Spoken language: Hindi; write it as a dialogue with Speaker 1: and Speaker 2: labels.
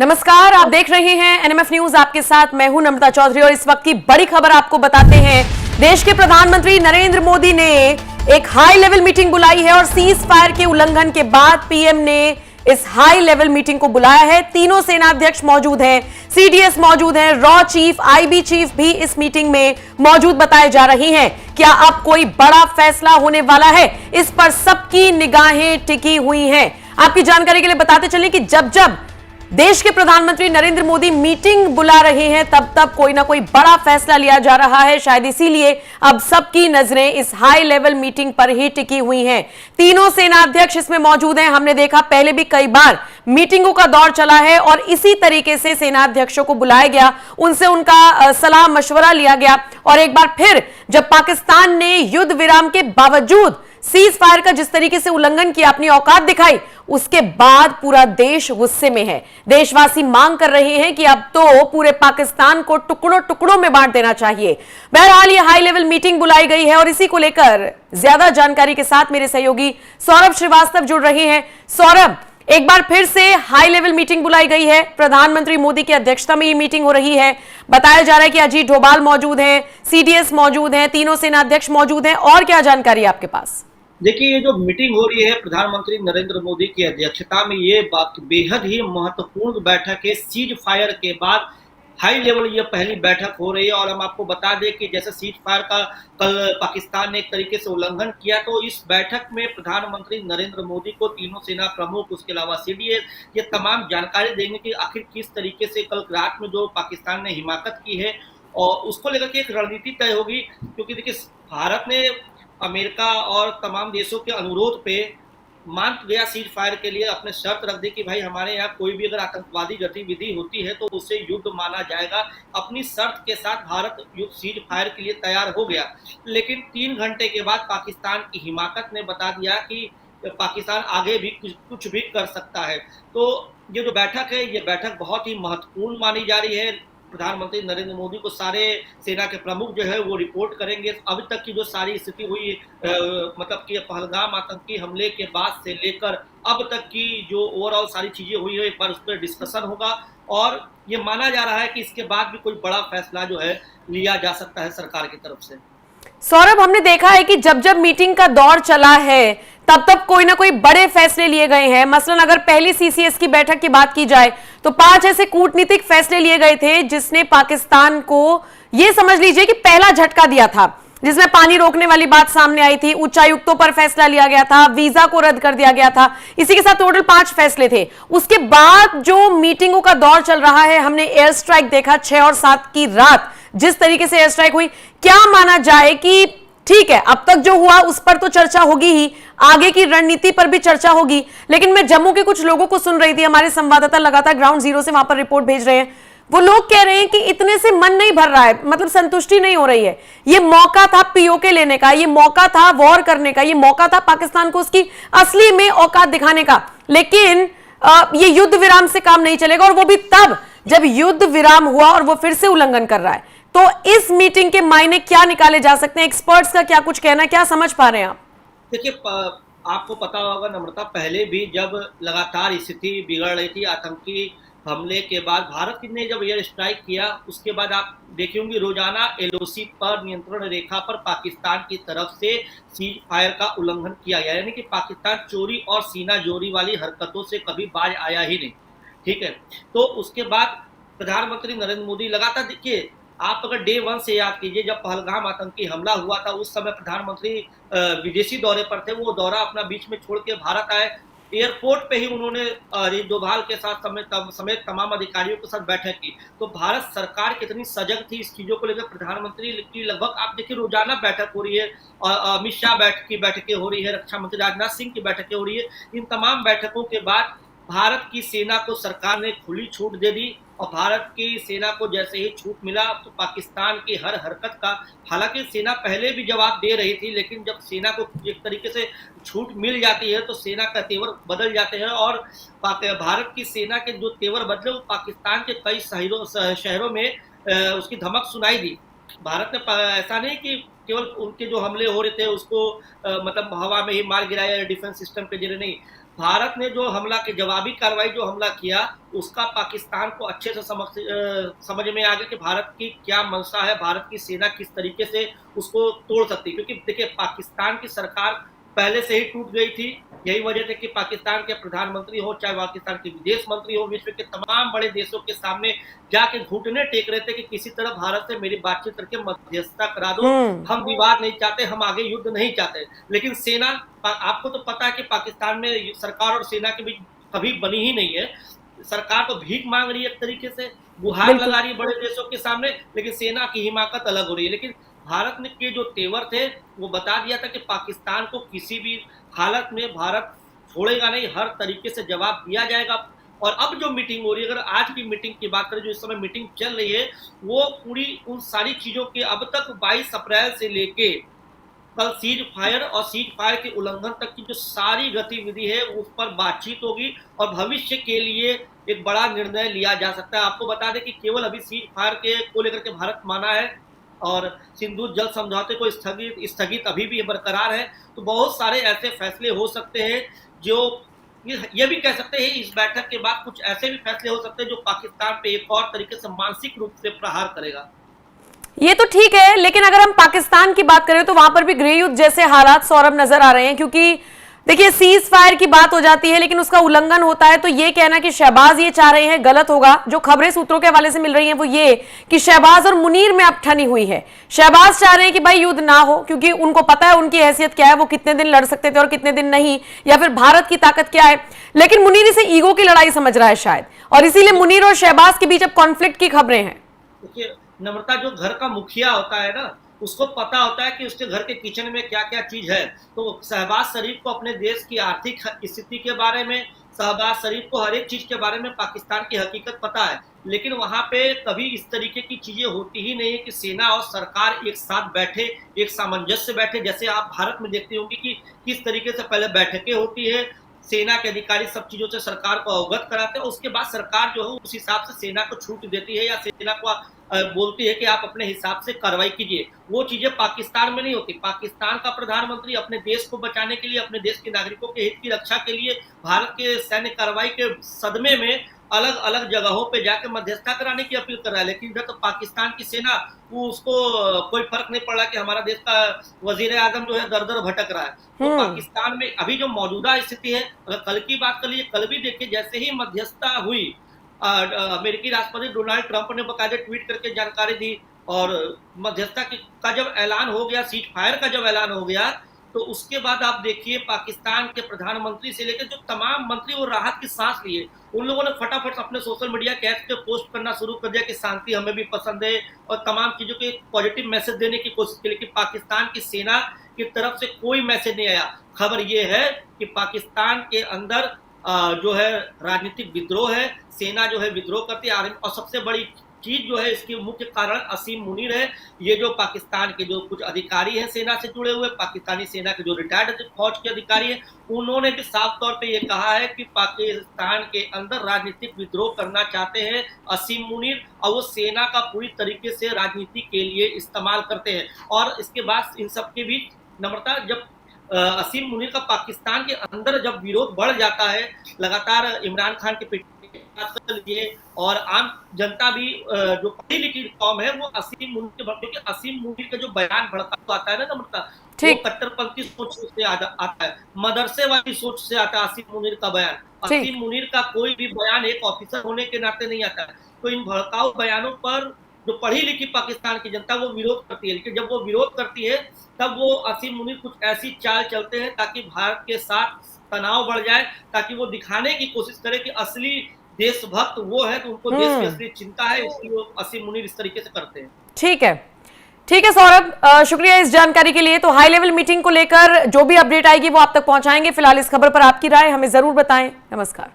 Speaker 1: नमस्कार, आप देख रहे हैं एनएमएफ न्यूज। आपके साथ मैं हूं नम्रता चौधरी और इस वक्त की बड़ी खबर आपको बताते हैं। देश के प्रधानमंत्री नरेंद्र मोदी ने एक हाई लेवल मीटिंग बुलाई है और सीज फायर के उल्लंघन के बाद पीएम ने इस हाई लेवल मीटिंग को बुलाया है। तीनों सेनाध्यक्ष मौजूद हैं, सीडीएस मौजूद हैं, रॉ चीफ, आईबी चीफ भी इस मीटिंग में मौजूद बताए जा रही हैं। क्या अब कोई बड़ा फैसला होने वाला है? इस पर सबकी निगाहें टिकी हुई हैं। आपकी जानकारी के लिए बताते चलें कि जब जब देश के प्रधानमंत्री नरेंद्र मोदी मीटिंग बुला रहे हैं तब तब कोई ना कोई बड़ा फैसला लिया जा रहा है। शायद इसीलिए अब सबकी नजरें इस हाई लेवल मीटिंग पर ही टिकी हुई हैं। तीनों सेनाध्यक्ष इसमें मौजूद हैं। हमने देखा पहले भी कई बार मीटिंगों का दौर चला है और इसी तरीके से सेनाध्यक्षों को बुलाया गया, उनसे उनका सलाह मशवरा लिया गया और एक बार फिर जब पाकिस्तान ने युद्ध विराम के बावजूद सीज फायर का जिस तरीके से उल्लंघन किया, अपनी औकात दिखाई, उसके बाद पूरा देश गुस्से में है। देशवासी मांग कर रहे हैं कि अब तो पूरे पाकिस्तान को टुकड़ों टुकड़ों में बांट देना चाहिए। बहरहाल ये हाई लेवल मीटिंग बुलाई गई है और इसी को लेकर ज्यादा जानकारी के साथ मेरे सहयोगी सौरभ श्रीवास्तव जुड़ रहे हैं। सौरभ, एक बार फिर से हाई लेवल मीटिंग बुलाई गई है, प्रधानमंत्री मोदी की अध्यक्षता में ये मीटिंग हो रही है। बताया जा रहा है कि अजीत डोभाल मौजूद हैं, सीडीएस मौजूद हैं, तीनों सेनाध्यक्ष मौजूद हैं। और क्या जानकारी आपके पास?
Speaker 2: देखिए, ये जो मीटिंग हो रही है प्रधानमंत्री नरेंद्र मोदी की अध्यक्षता में, ये बात बेहद ही महत्वपूर्ण बैठक है। सीज फायर के बाद हाई लेवल ये पहली बैठक हो रही है और हम आपको बता दें कि जैसे सीज फायर का कल पाकिस्तान ने एक तरीके से उल्लंघन किया, तो इस बैठक में प्रधानमंत्री नरेंद्र मोदी को तीनों सेना प्रमुख, उसके अलावा सीडीएस, ये तमाम जानकारी देंगे कि आखिर किस तरीके से कल रात में जो पाकिस्तान ने हिमाकत की है और उसको लेकर के एक रणनीति तय होगी। क्योंकि देखिए, भारत ने अमेरिका और तमाम देशों के अनुरोध पे मान गया सीज फायर के लिए, अपने शर्त रख दी कि भाई हमारे यहाँ कोई भी अगर आतंकवादी गतिविधि होती है तो उसे युद्ध माना जाएगा। अपनी शर्त के साथ भारत युद्ध सीज फायर के लिए तैयार हो गया। लेकिन 3 घंटे के बाद पाकिस्तान की हिमाकत ने बता दिया कि पाकिस्तान आगे भी कुछ भी कर सकता है। तो ये जो बैठक है, ये बैठक बहुत ही महत्वपूर्ण मानी जा रही है। प्रधानमंत्री नरेंद्र मोदी को सारे सेना के प्रमुख जो है वो रिपोर्ट करेंगे। अभी तक की जो सारी स्थिति हुई, मतलब कि पहलगाम आतंकी हमले के बाद से लेकर अब तक की जो ओवरऑल सारी चीजें हुई है, एक बार उस पर डिस्कशन होगा और ये माना जा रहा है कि इसके बाद भी कोई बड़ा फैसला जो है लिया जा सकता है सरकार की तरफ से।
Speaker 1: सौरभ, हमने देखा है कि जब जब मीटिंग का दौर चला है तब तब कोई ना कोई बड़े फैसले लिए गए हैं। मसलन अगर पहली सीसीएस की बैठक की बात की जाए तो 5 ऐसे कूटनीतिक फैसले लिए गए थे जिसने पाकिस्तान को यह समझ लीजिए कि पहला झटका दिया था, जिसमें पानी रोकने वाली बात सामने आई थी, उच्चायुक्तों पर फैसला लिया गया था, वीजा को रद्द कर दिया गया था। इसी के साथ टोटल 5 फैसले थे। उसके बाद जो मीटिंगों का दौर चल रहा है, हमने एयर स्ट्राइक देखा 6 और 7 की रात, जिस तरीके से एयर स्ट्राइक हुई, क्या माना जाए कि ठीक है, अब तक जो हुआ उस पर तो चर्चा होगी ही, आगे की रणनीति पर भी चर्चा होगी। लेकिन मैं जम्मू के कुछ लोगों को सुन रही थी, हमारे संवाददाता लगातार ग्राउंड जीरो से वहां पर रिपोर्ट भेज रहे हैं। वो लोग कह रहे हैं कि इतने से मन नहीं भर रहा है, मतलब संतुष्टि नहीं हो रही है। ये मौका था पीओके लेने का, ये मौका था वॉर करने का, ये मौका था पाकिस्तान को उसकी असली में औकात दिखाने का। लेकिन ये युद्ध विराम से काम नहीं चलेगा, और वो भी तब जब युद्ध विराम हुआ और वो फिर से उल्लंघन कर रहा है। तो इस मीटिंग के मायने क्या निकाले जा सकते हैं? एक्सपर्ट्स का क्या कुछ कहना है, क्या समझ पा रहे हैं आप?
Speaker 2: देखिए, आपको पता होगा नम्रता, पहले भी जब लगातार स्थिति बिगड़ रही थी आतंकी हमले के बाद, भारत ने जब एयर स्ट्राइक किया, उसके बाद आप देखे होंगे रोजाना एलओसी पर, नियंत्रण रेखा पर पाकिस्तान की तरफ से सीज फायर का उल्लंघन किया गया। यानी कि पाकिस्तान चोरी और सीना जोरी वाली हरकतों से कभी बाज आया ही नहीं। ठीक है, तो उसके बाद प्रधानमंत्री नरेंद्र मोदी लगातार, देखिए आप अगर डे 1 से याद कीजिए, जब पहलगाम आतंकी हमला हुआ था उस समय प्रधानमंत्री विदेशी दौरे पर थे। वो दौरा अपना बीच में छोड़ के भारत आए। एयरपोर्ट पे ही उन्होंने अजीत डोभाल के साथ समेत तमाम अधिकारियों के साथ बैठक की। तो भारत सरकार कितनी सजग थी इस चीजों को लेकर। प्रधानमंत्री की लगभग आप देखिए रोजाना बैठक हो रही है, अमित शाह की बैठकें हो रही है, रक्षा मंत्री राजनाथ सिंह की बैठकें हो रही है। इन तमाम बैठकों के बाद भारत की सेना को सरकार ने खुली छूट दे दी और भारत की सेना को जैसे ही छूट मिला तो पाकिस्तान की हर हरकत का, हालांकि सेना पहले भी जवाब दे रही थी, लेकिन जब सेना को एक तरीके से छूट मिल जाती है तो सेना का तेवर बदल जाते हैं। और भारत की सेना के जो तेवर बदले वो पाकिस्तान के कई शहरों में उसकी धमक सुनाई दी। भारत ने ऐसा नहीं कि केवल उनके जो हमले हो रहे थे उसको मतलब हवा में ही मार गिराया डिफेंस सिस्टम के जरिए, नहीं, भारत ने जो हमला के जवाबी कार्रवाई जो हमला किया उसका पाकिस्तान को अच्छे से समझ में आ गया कि भारत की क्या मंशा है, भारत की सेना किस तरीके से उसको तोड़ सकती है। क्योंकि देखिए पाकिस्तान की सरकार पहले से ही टूट गई थी। यही वजह थी कि पाकिस्तान के प्रधानमंत्री हो चाहे पाकिस्तान के विदेश मंत्री हो, विश्व के तमाम बड़े देशों के सामने जाके घुटने टेक रहे थे कि किसी तरह भारत से मेरी बातचीत करके मध्यस्थता करा दो, हम विवाद नहीं चाहते, हम आगे युद्ध नहीं चाहते। लेकिन सेना, आपको तो पता है कि पाकिस्तान में सरकार और सेना के बीच कभी बनी ही नहीं है। सरकार तो भीख मांग रही है, एक तरीके से गुहार लगा रही है बड़े देशों के सामने, लेकिन सेना की हिमाकत अलग हो रही है। लेकिन भारत ने के जो तेवर थे वो बता दिया था कि पाकिस्तान को किसी भी हालत में भारत छोड़ेगा नहीं, हर तरीके से जवाब दिया जाएगा। और अब जो मीटिंग हो रही है, अगर आज की मीटिंग की बात करें, जो इस समय मीटिंग चल रही है, वो पूरी उन सारी चीजों के अब तक 22 अप्रैल से लेके कल सीज फायर और सीज फायर के उल्लंघन तक की जो सारी गतिविधि है उस पर बातचीत होगी और भविष्य के लिए एक बड़ा निर्णय लिया जा सकता है। आपको बता दें कि केवल अभी सीज फायर के को लेकर के भारत माना है और सिंधु जल समझौते को स्थगित अभी भी बरकरार है। तो बहुत सारे ऐसे फैसले हो सकते हैं जो ये भी कह सकते हैं इस बैठक के बाद कुछ ऐसे भी फैसले हो सकते हैं जो पाकिस्तान पे एक और तरीके से मानसिक रूप से प्रहार करेगा।
Speaker 1: ये तो ठीक है, लेकिन अगर हम पाकिस्तान की बात करें तो वहां पर भी गृह युद्ध जैसे हालात सौरभ नजर आ रहे हैं। क्योंकि देखिए सीज फायर की बात हो जाती है लेकिन उसका उल्लंघन होता है, तो ये कहना कि शहबाज ये चाह रहे हैं गलत होगा। जो खबरें सूत्रों के हवाले से मिल रही हैं वो ये कि शहबाज और मुनीर में अब ठनी हुई है। शहबाज चाह रहे हैं कि भाई युद्ध ना हो, क्योंकि उनको पता है उनकी हैसियत क्या है, वो कितने दिन लड़ सकते थे और कितने दिन नहीं, या फिर भारत की ताकत क्या है। लेकिन मुनीर इसे ईगो की लड़ाई समझ रहा है शायद, और इसीलिए मुनीर और शहबाज के बीच अब कॉन्फ्लिक्ट की खबरें हैं।
Speaker 2: देखिए नम्रता, जो घर का मुखिया होता है ना, उसको पता होता है कि उसके घर के किचन में क्या क्या चीज है। तो शहबाज शरीफ को अपने देश की आर्थिक स्थिति के बारे में, शहबाज शरीफ को हर एक चीज के बारे में पाकिस्तान की हकीकत पता है। लेकिन वहां पे कभी इस तरीके की चीजें होती ही नहीं है कि सेना और सरकार एक साथ बैठे, एक सामंजस्य बैठे। जैसे आप भारत में देखते होंगे कि किस तरीके से पहले बैठकें होती है, सेना के अधिकारी सब चीजों से सरकार को अवगत कराते हैं, उसके बाद सरकार जो है उस हिसाब से सेना को छूट देती है या सेना को बोलती है कि आप अपने हिसाब से कार्रवाई कीजिए। वो चीजें पाकिस्तान में नहीं होती। पाकिस्तान का प्रधानमंत्री अपने देश को बचाने के लिए, अपने देश के नागरिकों के हित की रक्षा के लिए भारत के सैन्य कार्रवाई के सदमे में अलग अलग जगहों पे जाकर मध्यस्थता कराने की अपील कर रहा है। लेकिन इधर तो पाकिस्तान की सेना, वो उसको कोई फर्क नहीं पड़ रहा कि हमारा देश का वजीर आजम जो है दर दर भटक रहा है। तो पाकिस्तान में अभी जो मौजूदा स्थिति है, अगर कल की बात कर लीजिए, कल भी देखिए जैसे ही मध्यस्थता हुई, अमेरिकी राष्ट्रपति डोनाल्ड ट्रंप ने बकायदे ट्वीट करके जानकारी दी और मध्यस्थता का जब ऐलान हो गया, सीज फायर का जब ऐलान हो गया, तो उसके बाद आप देखिए पाकिस्तान के प्रधानमंत्री से लेकर जो तमाम मंत्री वो राहत की सांस लिए। उन लोगों ने फटाफट अपने सोशल मीडिया के ऐप पे पोस्ट करना शुरू कर दिया कि शांति हमें भी पसंद है और तमाम चीजों के पॉजिटिव मैसेज देने की कोशिश की। लेकिन पाकिस्तान की सेना की तरफ से कोई मैसेज नहीं आया। खबर ये है कि पाकिस्तान के अंदर जो है राजनीतिक विद्रोह है, सेना जो है विद्रोह करती है। और सबसे बड़ी चीज जो है इसकी मुख्य कारण असीम मुनीर है। ये जो पाकिस्तान के जो कुछ अधिकारी हैं सेना से जुड़े हुए, पाकिस्तानी सेना के जो रिटायर्ड फौज के अधिकारी हैं, उन्होंने भी साफ तौर पे ये कहा है कि पाकिस्तान के अंदर राजनीतिक विद्रोह करना चाहते हैं असीम मुनीर, और वो सेना का पूरी तरीके से राजनीति के लिए इस्तेमाल करते हैं। और इसके बाद इन सबके बीच नम्रता, जब असीम मुनीर का पाकिस्तान के अंदर जब विरोध बढ़ जाता है, लगातार इमरान खान के लिए और आम जनता भी जो पढ़ी लिखी कौम है वो असीम मुनीर के, क्योंकि असीम मुनीर का जो बयान भड़का आता है ना नम्रता, वो कट्टरपंथी सोच से आता है, मदरसे वाली सोच से आता है असीम मुनीर का बयान। असीम मुनीर का कोई भी बयान एक ऑफिसर होने के नाते नहीं आता है। तो इन भड़काऊ बयानों पर जो पढ़ी लिखी पाकिस्तान की जनता वो विरोध करती है। लेकिन जब वो विरोध करती है तब वो असीम मुनीर कुछ ऐसी चाल चलते हैं ताकि भारत के साथ तनाव बढ़ जाए, ताकि वो दिखाने की कोशिश करे कि असली देशभक्त वो है, तो उनको देश की असली चिंता है, इसलिए वो असीम मुनीर इस तरीके से करते हैं।
Speaker 1: ठीक है, ठीक है सौरभ, शुक्रिया इस जानकारी के लिए। तो हाई लेवल मीटिंग को लेकर जो भी अपडेट आएगी वो आप तक पहुंचाएंगे। फिलहाल इस खबर पर आपकी राय हमें जरूर बताएं। नमस्कार।